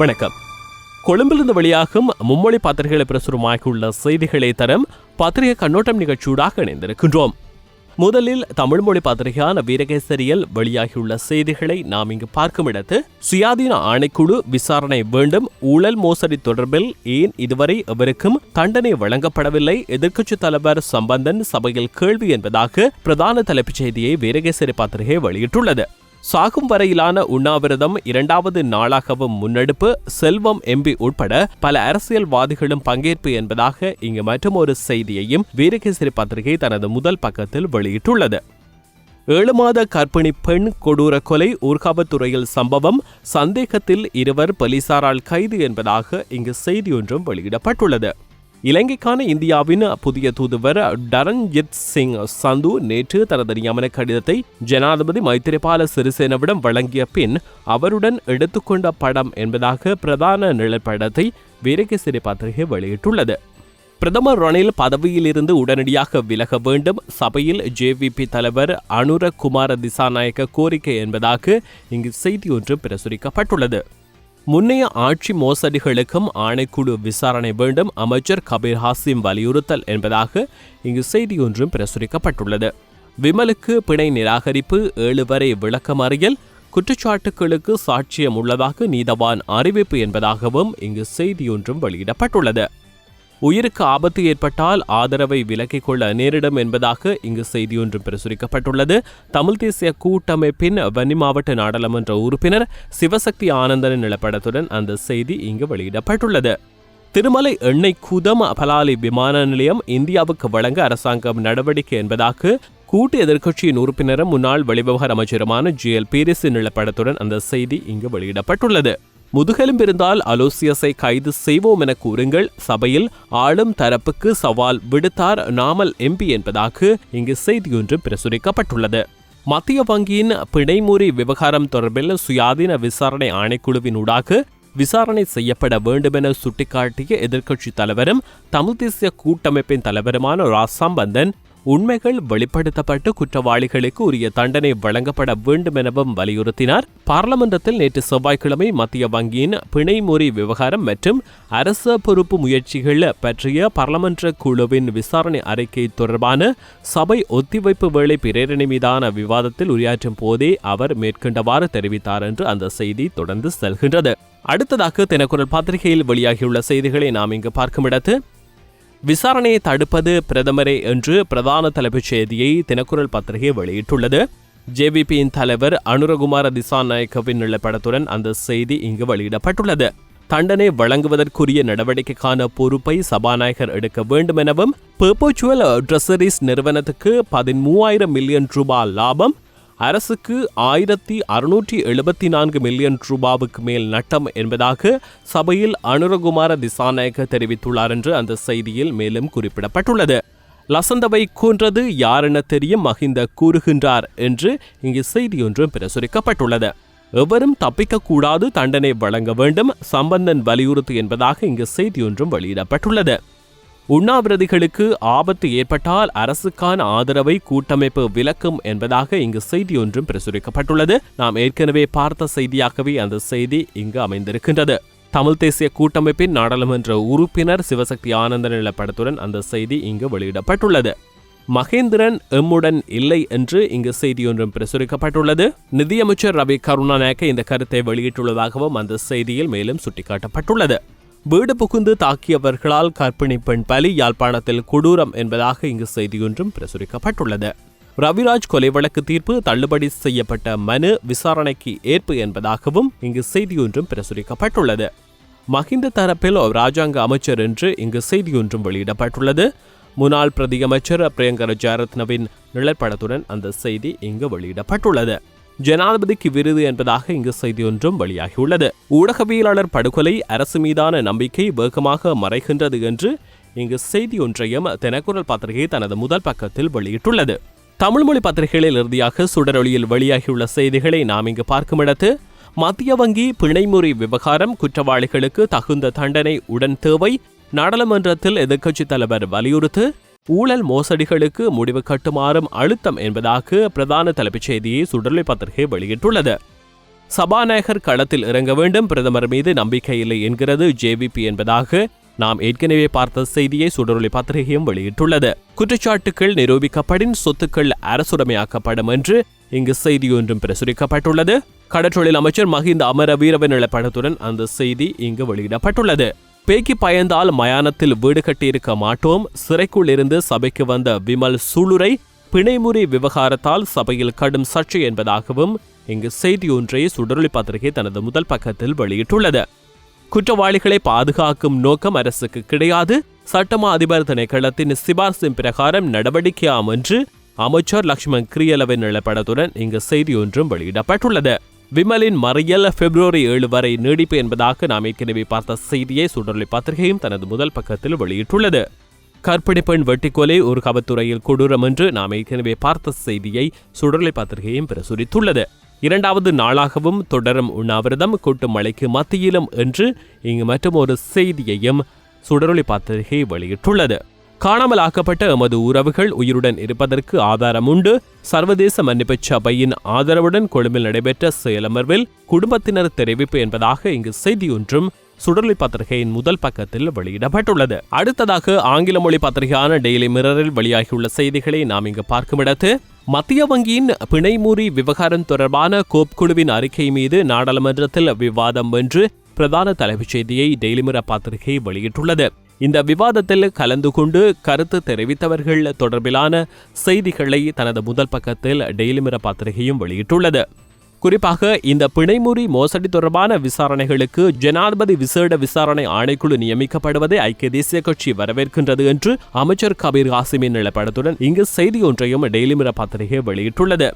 வணக்கம். கொழும்பிலிருந்து வெளியாகும் மும்மொழி பத்திரிகைகளை பிரசுரமாகியுள்ள செய்திகளை தரும் பத்திரிகை கண்ணோட்டம் நிகழ்ச்சியூடாக இணைந்திருக்கின்றோம். முதலில் தமிழ் மொழி பத்திரிகையான வீரகேசரியில் வெளியாகியுள்ள செய்திகளை நாம் இங்கு பார்க்கும் இடத்து, சுயாதீன ஆணைக்குழு விசாரணை வேண்டும், ஊழல் மோசடி தொடர்பில் ஏன் இதுவரை எவருக்கும் தண்டனை வழங்கப்படவில்லை, எதிர்க்கட்சித் தலைவர் சம்பந்தன் சபையில் கேள்வி என்பதாக பிரதான தலைப்புச் செய்தியை வீரகேசரி பத்திரிகை வெளியிட்டுள்ளது. சாகும் வரையிலான உண்ணாவிரதம் 2வது நாளாகவும் முன்னெடுப்பு, செல்வம் எம்பி உட்பட பல அரசியல்வாதிகளும் பங்கேற்பு என்பதாக இங்கு மற்றும் ஒரு செய்தியையும் வீரகேசரி பத்திரிகை தனது முதல் பக்கத்தில் வெளியிட்டுள்ளது. 7 மாத கர்ப்பிணி பெண் கொடூர கொலை, ஊர்காவத்துறையில் சம்பவம், சந்தேகத்தில் 2 போலீசாரால் கைது என்பதாக இங்கு செய்தியொன்றும் வெளியிடப்பட்டுள்ளது. இலங்கைக்கான இந்தியாவின் புதிய தூதுவர் டரண்ஜித் சிங் சந்து நேற்று தனது நியமன கடிதத்தை ஜனாதிபதி மைத்திரிபால சிறிசேனவிடம் வழங்கிய பின் அவருடன் எடுத்துக்கொண்ட படம் என்பதாக பிரதான நிழற்படத்தை வீரகேசரி பத்திரிகை வெளியிட்டுள்ளது. பிரதமர் ரணில் பதவியிலிருந்து உடனடியாக விலக வேண்டும், சபையில் ஜேவிபி தலைவர் அனுர குமார திசாநாயக்க கோரிக்கை என்பதாக இங்கு செய்தி ஒன்று பிரசுரிக்கப்பட்டுள்ளது. முன்னைய ஆட்சி மோசடிகளுக்கும் ஆணைக்குழு விசாரணை வேண்டும், அமைச்சர் கபீர் ஹாசிம் வலியுறுத்தல் என்பதாக இங்கு செய்தி ஒன்றும் பிரசுரிக்கப்பட்டுள்ளது. விமலுக்கு பிணை நிராகரிப்பு, 7 வரை விளக்கமறியல், குற்றச்சாட்டுகளுக்கு சாட்சியம் உள்ளதாக நீதவான் அறிவிப்பு என்பதாகவும் இங்கு செய்தியொன்றும் வெளியிடப்பட்டுள்ளது. உயிருக்கு ஆபத்து ஏற்பட்டால் ஆதரவை விலக்கிக் கொள்ள நேரிடும் என்பதாக இங்கு செய்தியொன்றும் பிரசுரிக்கப்பட்டுள்ளது. தமிழ் தேசிய கூட்டமைப்பின் வன்னி மாவட்ட நாடாளுமன்ற உறுப்பினர் சிவசக்தி ஆனந்தனின் நிலப்படத்துடன் அந்த செய்தி இங்கு வெளியிடப்பட்டுள்ளது. திருமலை எண்ணெய் குதம் பலாலி விமான நிலையம் இந்தியாவுக்கு வழங்க அரசாங்கம் நடவடிக்கை என்பதாக கூட்டு எதிர்க்கட்சியின் உறுப்பினரும் முன்னாள் வெளிவிவகார அமைச்சருமான ஜிஎல் பீரிஸின் நிலப்படத்துடன் அந்த செய்தி இங்கு வெளியிடப்பட்டுள்ளது. முதுகெலும்பிருந்தால் அலோசியஸை கைது செய்வோம் என கூறுங்கள், சபையில் ஆளும் தரப்புக்கு சவால் விடுத்தார் நாமல் எம்பி என்பதாக இங்கு செய்தியொன்று பிரசுரிக்கப்பட்டுள்ளது. மத்திய வங்கியின் பிணைமுறி விவகாரம் தொடர்பில் சுயாதீன விசாரணை ஆணைக்குழுவினூடாக விசாரணை செய்யப்பட வேண்டும் என சுட்டிக்காட்டிய எதிர்க்கட்சித் தலைவரும் தமிழ் தேசிய கூட்டமைப்பின் தலைவருமான சம்பந்தன், உண்மைகள் வெளிப்படுத்தப்பட்டு குற்றவாளிகளுக்கு உரிய தண்டனை வழங்கப்பட வேண்டும் எனவும் வலியுறுத்தினார். பாராளுமன்றத்தில் நேற்று செவ்வாய்க்கிழமை மத்திய வங்கியின் பிணைமுறி விவகாரம் மற்றும் அரச பொறுப்பு முயற்சிகள் பற்றிய பாராளுமன்ற குழுவின் விசாரணை அறிக்கை தொடர்பான சபை ஒத்திவைப்பு வேளை பிரேரணை மீதான விவாதத்தில் உரையாற்றும் போதே அவர் மேற்கண்டவாறு தெரிவித்தார் என்று அந்த செய்தி தொடர்ந்து செல்கின்றது. அடுத்ததாக தினக்குரல் பத்திரிகையில் வெளியாகியுள்ள செய்திகளை நாம் இங்கு பார்க்கும் இடத்து, விசாரணையை தடுப்பது பிரதமரே என்று பிரதான தலைப்புச் செய்தியை தினக்குரல் பத்திரிகை வெளியிட்டுள்ளது. ஜேவிபியின் தலைவர் அனுரகுமார திசாநாயக்கவின் நிலப்படத்துடன் அந்த செய்தி இங்கு வெளியிடப்பட்டுள்ளது. தண்டனை வழங்குவதற்குரிய நடவடிக்கைக்கான பொறுப்பை சபாநாயகர் எடுக்க வேண்டும் எனவும், பெர்பச்சுவல் ட்ரெஸரிஸ் நிறுவனத்துக்கு 13,000 மில்லியன் ரூபாய் லாபம், அரசுக்கு 1,674 மில்லியன் ரூபாவுக்கு மேல் நட்டம் என்பதாக சபையில் அனுரகுமார திசாநாயக்க தெரிவித்துள்ளார் என்று அந்த செய்தியில் மேலும் குறிப்பிடப்பட்டுள்ளது. லசந்தவை கொன்றது யாரென தெரியும் மஹிந்த கூறுகின்றார் என்று இங்கு செய்தியொன்றும் பிரசுரிக்கப்பட்டுள்ளது. எவரும் தப்பிக்கக்கூடாது, தண்டனை வழங்க வேண்டும், சம்பந்தன் வலியுறுத்து என்பதாக இங்கு செய்தியொன்றும் வெளியிடப்பட்டுள்ளது. உண்ணாவிரதிகளுக்கு ஆபத்து ஏற்பட்டால் அரசுக்கான ஆதரவை கூட்டமைப்பு விலக்கும் என்பதாக இங்கு செய்தியொன்றும் பிரசுரிக்கப்பட்டுள்ளது. நாம் ஏற்கனவே பார்த்த செய்தியாகவே அந்த செய்தி இங்கு அமைந்திருக்கின்றது. தமிழ் தேசிய கூட்டமைப்பின் நாடாளுமன்ற உறுப்பினர் சிவசக்தி ஆனந்தன் நிலப்படத்துடன் அந்த செய்தி இங்கு வெளியிடப்பட்டுள்ளது. மகேந்திரன் எம்முடன் இல்லை என்று இங்கு செய்தியொன்றும் பிரசுரிக்கப்பட்டுள்ளது. நிதியமைச்சர் ரவி கருணாநாயக்க இந்த கருத்தை வெளியிட்டுள்ளதாகவும் அந்த செய்தியில் மேலும் சுட்டிக்காட்டப்பட்டுள்ளது. வீடு புகுந்து தாக்கியவர்களால் கர்ப்பிணி பெண் பலி, யாழ்ப்பாணத்தில் கொடூரம் என்பதாக இங்கு செய்தியொன்றும் பிரசுரிக்கப்பட்டுள்ளது. ரவிராஜ் கொலை வழக்கு தீர்ப்பு தள்ளுபடி செய்யப்பட்ட மனு விசாரணைக்கு ஏற்பு என்பதாகவும் இங்கு செய்தியொன்றும் பிரசுரிக்கப்பட்டுள்ளது. மஹிந்த தரப்பில் ராஜாங்க அமைச்சர் என்று இங்கு செய்தியொன்றும் வெளியிடப்பட்டுள்ளது. முன்னாள் பிரதியமைச்சர் பிரியங்கர ஜெயரத்னவின் நிழற்படத்துடன் அந்த செய்தி இங்கு வெளியிடப்பட்டுள்ளது. ஜனாதிபதிக்கு விருது என்பதாக இங்கு செய்தி ஒன்றும் வெளியாகியுள்ளது. ஊடகவியலாளர் படுகொலை, அரசு மீதான நம்பிக்கை வேகமாக மறைகின்றது என்று இங்கு செய்தி ஒன்றையும் தினக்குரல் பத்திரிகை தனது முதல் பக்கத்தில் வெளியிட்டுள்ளது. தமிழ் மொழி பத்திரிகைகளில் இறுதியாக சுடரொளியில் வெளியாகியுள்ள செய்திகளை நாம் இங்கு பார்க்கும் இடத்து, மத்திய வங்கி பிணைமுறி விவகாரம், குற்றவாளிகளுக்கு தகுந்த தண்டனை உடன் தேவை, நாடாளுமன்றத்தில் எதிர்க்கட்சித் தலைவர் வலியுறுத்து, ஊழல் மோசடிகளுக்கு முடிவு கட்டுமாறும் அழுத்தம் என்பதாக பிரதான தலைப்புச் செய்தியை சுடரொளி பத்திரிகை வெளியிட்டுள்ளது. சபாநாயகர் களத்தில் இறங்க வேண்டும், பிரதமர் மீது நம்பிக்கை இல்லை என்கிறது ஜேவிபி என்பதாக நாம் ஏற்கனவே பார்த்த செய்தியை சுடரொளி பத்திரிகையும் வெளியிட்டுள்ளது. குற்றச்சாட்டுகள் நிரூபிக்கப்படின் சொத்துக்கள் அரசுடைமையாக்கப்படும் என்று இங்கு செய்தி ஒன்றும் பிரசுரிக்கப்பட்டுள்ளது. கடற்றொழில் அமைச்சர் மஹிந்த அமரவீரவ நிலப்படத்துடன் அந்த செய்தி இங்கு வெளியிடப்பட்டுள்ளது. பேக்கி பயந்தால் மயானத்தில் வீடு கட்டியிருக்க மாட்டோம், சிறைக்குள் இருந்து சபைக்கு வந்த விமல் சூளுரை பிணைமுறி விவகாரத்தால் சபையில் கடும் சர்ச்சை என்பதாகவும் இங்கு செய்தி ஒன்றை சுடரொளி பத்திரிகை தனது முதல் பக்கத்தில் வெளியிட்டுள்ளது. குற்றவாளிகளை பாதுகாக்கும் நோக்கம் அரசுக்கு கிடையாது, சட்டமா அதிபர் திணைக்களத்தின் சிபார்சின் பிரகாரம் நடவடிக்கையாம் என்று அமைச்சர் லக்ஷ்மண் கிரியலவின் நிலப்படத்துடன் இங்கு செய்தி ஒன்றும் வெளியிடப்பட்டுள்ளது. விமலின் மறியல் பிப்ரவரி 7 வரை நீடிப்பு என்பதாக நாம் ஏற்கனவே பார்த்த செய்தியை சுடரொளி பத்திரிகையும் தனது முதல் பக்கத்தில் வெளியிட்டுள்ளது. கற்பிணி பெண் வெட்டிக்கொலை ஒரு காவல்துறையில் கொடூரம் என்று நாம் ஏற்கனவே பார்த்த செய்தியை சுடரொளி பத்திரிகையும் பிரசுரித்துள்ளது. 2வது நாளாகவும் தொடரும் உண்ணாவிரதம் கொட்டும் மழைக்கு மத்தியிலும் என்று இங்கு மற்றும் ஒரு செய்தியையும் சுடரொளி பத்திரிகை வெளியிட்டுள்ளது. காணாமல் ஆக்கப்பட்ட எமது உறவுகள் உயிருடன் இருப்பதற்கு ஆதாரம் உண்டு. சர்வதேச மன்னிப்பு சபையின் ஆதரவுடன் கொழும்பில் நடைபெற்ற செயலமர்வில் குடும்பத்தினர் தெரிவிப்பு என்பதாக இங்கு செய்தி ஒன்றும் சுடரொளி பத்திரிகையின் முதல் பக்கத்தில் வெளியிடப்பட்டுள்ளது. அடுத்ததாக ஆங்கில மொழி பத்திரிகையான டெய்லி மிரரில் வெளியாகியுள்ள செய்திகளை நாம் இங்கு பார்க்கும் இடத்து மத்திய வங்கியின் பிணைமுறி விவகாரம் தொடர்பான கோப் குழுவின் அறிக்கை மீது நாடாளுமன்றத்தில் விவாதம் என்று பிரதான தலைப்புச் செய்தியை டெய்லி மிரர் பத்திரிகை வெளியிட்டுள்ளது. இந்த விவாதத்தில் கலந்து கொண்டு கருத்து தெரிவித்தவர்கள் தொடர்பிலான செய்திகளை தனது முதல் பக்கத்தில் டெய்லி மிரர் பத்திரிகையும் வெளியிட்டுள்ளது. குறிப்பாக இந்த பிணைமுறி மோசடி தொடர்பான விசாரணைகளுக்கு ஜனாதிபதி விசேட விசாரணை ஆணைக்குழு நியமிக்கப்படுவதை ஐக்கிய தேசிய கட்சி வரவேற்கின்றது என்று அமைச்சர் கபீர் ஹாசிமின் நிலப்படத்துடன் இங்கு செய்தி ஒன்றையும் டெய்லி மிரர் பத்திரிகை வெளியிட்டுள்ளது.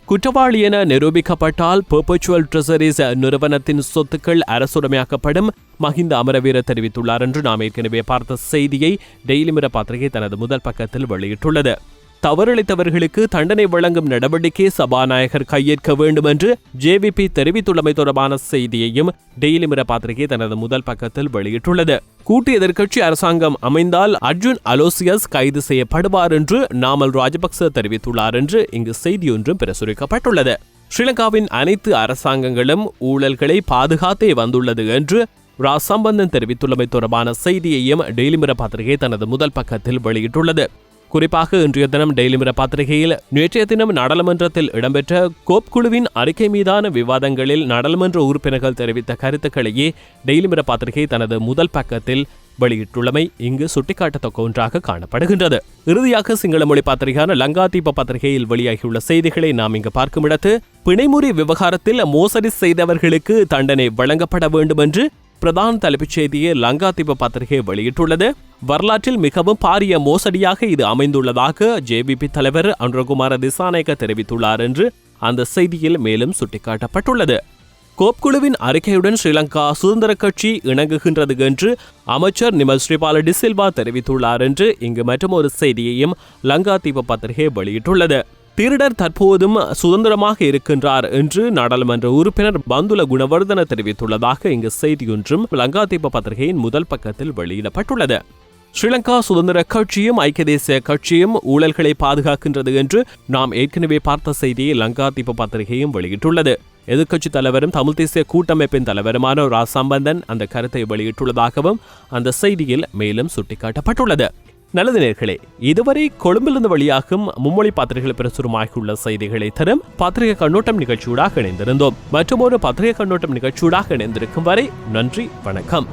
குற்றவாளி என நிரூபிக்கப்பட்டால் பெர்பச்சுவல் ட்ரெசரிஸ் நிறுவனத்தின் சொத்துக்கள் அரசுடைமையாக்கப்படும் மஹிந்த அமரவீர தெரிவித்துள்ளார் என்று நாம் ஏற்கனவே பார்த்த செய்தியை டெய்லி மிரர் பத்திரிகை தனது முதல் பக்கத்தில் வெளியிட்டுள்ளது. தவறிழைத்தவர்களுக்கு தண்டனை வழங்கும் நடவடிக்கை சபாநாயகர் கையேற்க வேண்டும் என்று ஜேவிபி தெரிவித்துள்ளமை தொடர்பான செய்தியையும் டெய்லி மிரர் பத்திரிகை தனது முதல் பக்கத்தில் வெளியிட்டுள்ளது. கூட்டு எதிர்க்கட்சி அரசாங்கம் அமைந்தால் அர்ஜுன் அலோசியஸ் கைது செய்யப்படுவார் என்று நாமல் ராஜபக்ச தெரிவித்துள்ளார் என்று இங்கு செய்தி ஒன்றும் பிரசுரிக்கப்பட்டுள்ளது. ஸ்ரீலங்காவின் அனைத்து அரசாங்கங்களும் ஊழல்களை பாதுகாத்தே வந்துள்ளது என்று ராசம்பந்தன் தெரிவித்துள்ளமை தொடர்பான செய்தியையும் டெய்லி மிரர் பத்திரிகை தனது முதல் பக்கத்தில் வெளியிட்டுள்ளது. குறிப்பாக இன்றைய தினம் டெய்லி மிரர் பத்திரிகையில் நேற்றைய தினம் நாடாளுமன்றத்தில் இடம்பெற்ற கோப் குழுவின் அறிக்கை மீதான விவாதங்களில் நாடாளுமன்ற உறுப்பினர்கள் தெரிவித்த கருத்துக்களையே டெய்லி மிரர் பத்திரிகை தனது முதல் பக்கத்தில் வெளியிட்டுள்ளமை இங்கு சுட்டிக்காட்டத்தக்க ஒன்றாக காணப்படுகின்றது. இறுதியாக சிங்கள மொழி பத்திரிகையான லங்காதீப பத்திரிகையில் வெளியாகியுள்ள செய்திகளை நாம் இங்கு பார்க்கும் இடத்து பிணைமுறி விவகாரத்தில் மோசடி செய்தவர்களுக்கு தண்டனை வழங்கப்பட வேண்டும் என்று பிரதான தலைப்புச் செய்தியை லங்காதீப பத்திரிகை வெளியிட்டுள்ளது. வரலாற்றில் மிகவும் பாரிய மோசடியாக இது அமைந்துள்ளதாக ஜேவிபி தலைவர் அனுரகுமார திசாநாயக்க தெரிவித்துள்ளார் என்று அந்த செய்தியில் மேலும் சுட்டிக்காட்டப்பட்டுள்ளது. கோப் குழுவின் அறிக்கையுடன் ஸ்ரீலங்கா சுதந்திர கட்சி இணங்குகின்றது என்று அமைச்சர் நிமல் ஸ்ரீபால டிசில்வா தெரிவித்துள்ளார் என்று இங்கு மற்றும் ஒரு செய்தியையும் லங்காதீப பத்திரிகை வெளியிட்டுள்ளது. திருடர் தற்போதும் சுதந்திரமாக இருக்கின்றார் என்று நாடாளுமன்ற உறுப்பினர் பந்துல குணவர்தன தெரிவித்துள்ளதாக இங்கு செய்தியொன்றும் லங்காதீப பத்திரிகையின் முதல் பக்கத்தில் வெளியிடப்பட்டுள்ளது. ஸ்ரீலங்கா சுதந்திர கட்சியும் ஐக்கிய தேசிய கட்சியும் ஊழல்களை பாதுகாக்கின்றது என்று நாம் ஏற்கனவே பார்த்த செய்தியை லங்காதீப பத்திரிகையும் வெளியிட்டுள்ளது. எதிர்க்கட்சித் தலைவரும் தமிழ் தேசிய கூட்டமைப்பின் தலைவருமான ராசம்பந்தன் அந்த கருத்தை வெளியிட்டுள்ளதாகவும் அந்த செய்தியில் மேலும் சுட்டிக்காட்டப்பட்டுள்ளது. நல்லது நேர்களே, இதுவரை கொழும்பிலிருந்து வெளியாகும் மும்மொழி பத்திரிகைகள் பிரசுரமாகியுள்ள செய்திகளை தரும் பத்திரிகை கண்ணோட்டம் நிகழ்ச்சியூடாக இணைந்திருந்தோம். மற்றும் ஒரு பத்திரிகை கண்ணோட்டம் நிகழ்ச்சியூடாக இணைந்திருக்கும் வரை நன்றி, வணக்கம்.